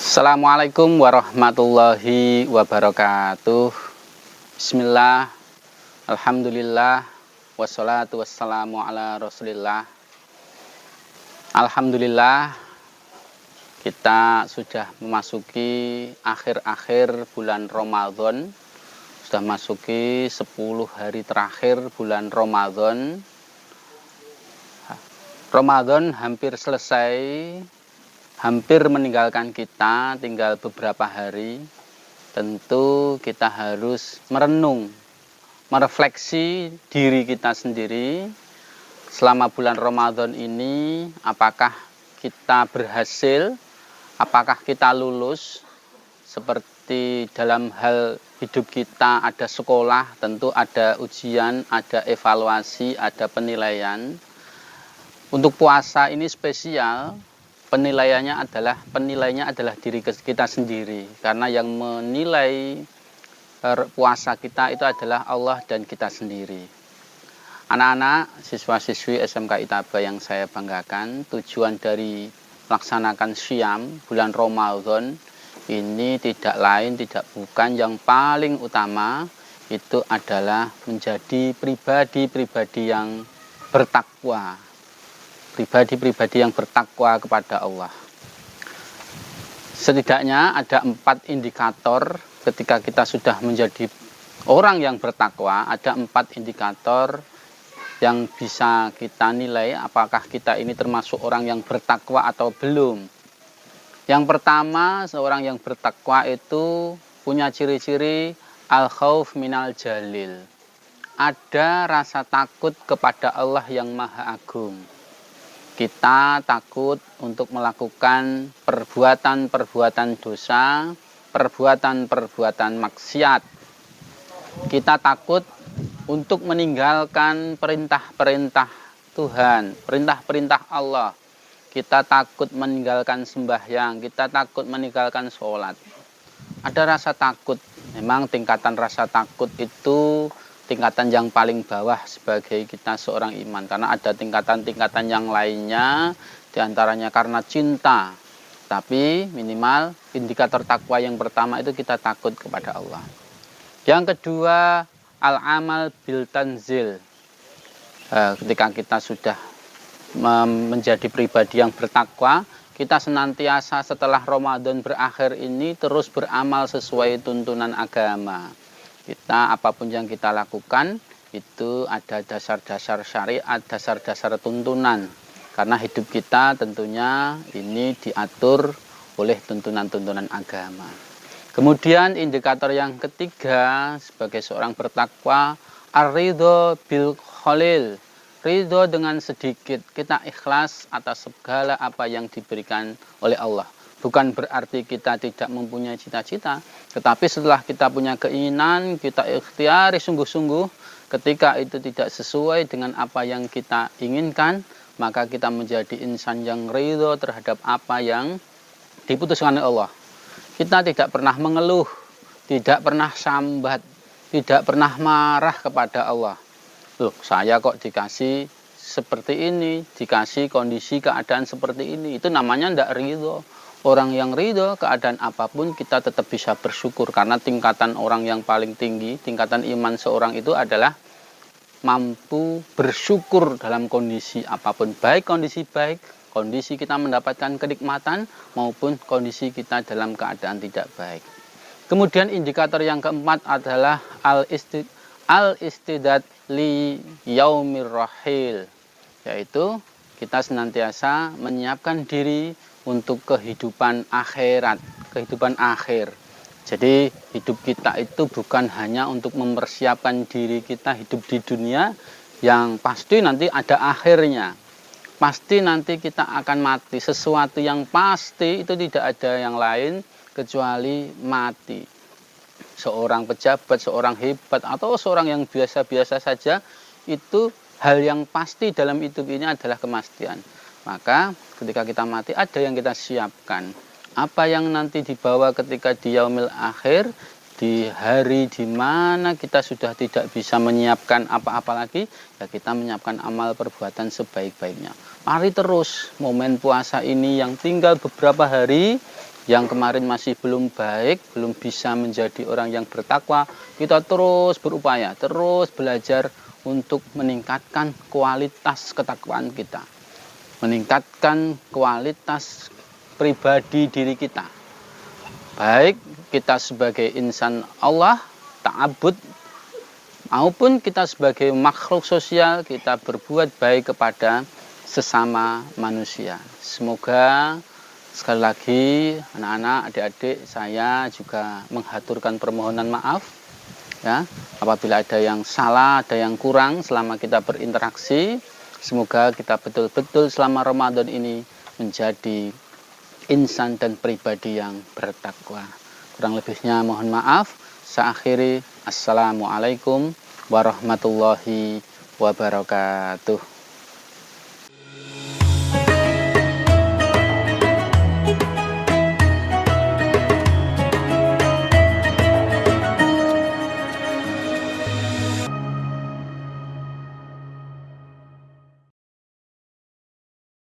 Assalamualaikum warahmatullahi wabarakatuh. Bismillah, alhamdulillah, wassalatu wassalamu ala rasulillah. Alhamdulillah, kita sudah memasuki akhir-akhir bulan Ramadan. Sudah masuki 10 hari terakhir bulan Ramadan. Ramadan hampir selesai, hampir meninggalkan kita, tinggal beberapa hari. Tentu kita harus merenung, merefleksi diri kita sendiri selama bulan Ramadan ini. Apakah kita berhasil, apakah kita lulus? Seperti dalam hal hidup kita ada sekolah, tentu ada ujian, ada evaluasi, ada penilaian. Untuk puasa ini spesial, penilaiannya adalah diri kita sendiri, karena yang menilai puasa kita itu adalah Allah dan kita sendiri. Anak-anak, siswa-siswi SMK Itaba yang saya banggakan, tujuan dari melaksanakan syam bulan Ramadan ini tidak lain, tidak bukan, yang paling utama itu adalah menjadi pribadi-pribadi yang bertakwa. Pribadi-pribadi yang bertakwa kepada Allah. Setidaknya ada 4 indikator ketika kita sudah menjadi orang yang bertakwa. Ada 4 indikator yang bisa kita nilai apakah kita ini termasuk orang yang bertakwa atau belum. Yang pertama, seorang yang bertakwa itu punya ciri-ciri al-khauf minal jalil. Ada rasa takut kepada Allah yang Maha Agung. Kita takut untuk melakukan perbuatan-perbuatan dosa, perbuatan-perbuatan maksiat. Kita takut untuk meninggalkan perintah-perintah Tuhan, perintah-perintah Allah. Kita takut meninggalkan sembahyang, kita takut meninggalkan sholat. Ada rasa takut. Memang tingkatan rasa takut itu tingkatan yang paling bawah sebagai kita seorang iman, karena ada tingkatan-tingkatan yang lainnya, diantaranya karena cinta. Tapi minimal indikator takwa yang pertama itu kita takut kepada Allah. Yang kedua, al-amal bil tanzil. Ketika kita sudah menjadi pribadi yang bertakwa, kita senantiasa setelah Ramadan berakhir ini terus beramal sesuai tuntunan agama. Kita apapun yang kita lakukan itu ada dasar-dasar syariat, dasar-dasar tuntunan. Karena hidup kita tentunya ini diatur oleh tuntunan-tuntunan agama. Kemudian indikator yang ketiga sebagai seorang bertakwa, ar-ridho bil khalil. Ridho dengan sedikit, kita ikhlas atas segala apa yang diberikan oleh Allah. Bukan berarti kita tidak mempunyai cita-cita, tetapi setelah kita punya keinginan, kita ikhtiari sungguh-sungguh, ketika itu tidak sesuai dengan apa yang kita inginkan, maka kita menjadi insan yang ridho terhadap apa yang diputuskan oleh Allah. Kita tidak pernah mengeluh, tidak pernah sambat, tidak pernah marah kepada Allah. Loh, saya kok dikasih seperti ini, dikasih kondisi keadaan seperti ini, itu namanya tidak ridho. Orang yang ridho keadaan apapun kita tetap bisa bersyukur, karena tingkatan orang yang paling tinggi, tingkatan iman seorang itu adalah mampu bersyukur dalam kondisi apapun, baik kondisi kita mendapatkan kenikmatan maupun kondisi kita dalam keadaan tidak baik. Kemudian indikator yang keempat adalah al-istidad li yaumir rahil, yaitu kita senantiasa menyiapkan diri untuk kehidupan akhirat, kehidupan akhir. Jadi hidup kita itu bukan hanya untuk mempersiapkan diri kita hidup di dunia yang pasti nanti ada akhirnya. Pasti nanti kita akan mati. Sesuatu yang pasti itu tidak ada yang lain kecuali mati. Seorang pejabat, seorang hebat, atau seorang yang biasa-biasa saja, itu hal yang pasti dalam hidup ini adalah kematian. Maka ketika kita mati ada yang kita siapkan. Apa yang nanti dibawa ketika di yaumil akhir, di hari di mana kita sudah tidak bisa menyiapkan apa-apa lagi, ya kita menyiapkan amal perbuatan sebaik-baiknya. Mari terus momen puasa ini yang tinggal beberapa hari, yang kemarin masih belum baik, belum bisa menjadi orang yang bertakwa, kita terus berupaya, terus belajar untuk meningkatkan kualitas ketakwaan kita, meningkatkan kualitas pribadi diri kita. Baik kita sebagai insan Allah, ta'abud, maupun kita sebagai makhluk sosial, kita berbuat baik kepada sesama manusia. Semoga sekali lagi anak-anak, adik-adik, saya juga menghaturkan permohonan maaf ya, apabila ada yang salah, ada yang kurang selama kita berinteraksi. Semoga kita betul-betul selama Ramadan ini menjadi insan dan pribadi yang bertakwa. Kurang lebihnya mohon maaf. Saya akhiri. Assalamualaikum warahmatullahi wabarakatuh.